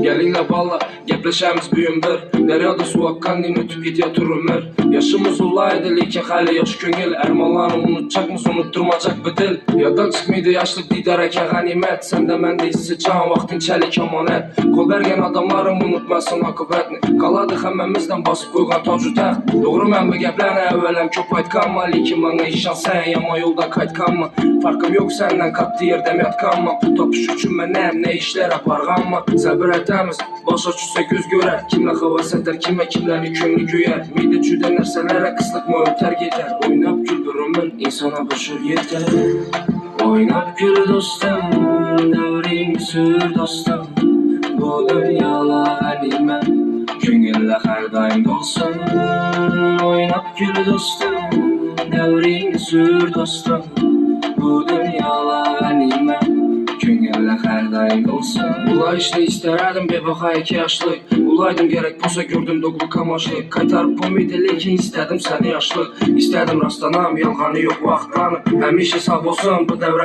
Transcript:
Gelinle valla gepleşemiz büyün bir. Deryada su akkan din ötüp gidiyor turumur. Yaşımız olaydı leke hali yaş köngel. Ermanlarını unutacakmız unutturmacak bir dil. Yadan çıkmaydı yaşlık didareke ganimet. Sen de mende hissedeceğin vaktin çelik emanet. Kol vergen adamlarım unutmasın akıbetini. Kaladık hemmemizden basıp koygan tacı taxt. Doğru mən bu geplerine evvelem köp aytkanma. Lekin bana işan sen yama yolda kaytkanma. Farkım yok senden katlı yerdem yatkanma. Bu tapış üçün menem ne işler aparganma. Sabır etemiz başa düşse göz görer. Kimle havas eder kimlerini könlü göyer. Mide cüde nerselere kıslık mı öter gider. Oynap gül bir ömür insana boşur yeter. Oynap gül dostum devrin sür dostum. Bu dünyala halime köngülle her daim dolsun. Oynap gül dostum devrin sür dostum. Bu dünyala halime köngülle her daim dolsun. Ula işte isterdim bebaha 2 yaşlı. Ulaydım gerek olsa gördüm doğru kamaşlı. Kaytarıp umidi lekin istedim seni yaşlı. İstedim rastlanam yalğanı yok vaxtlanı. Həmişə sağ olsun bu devrede.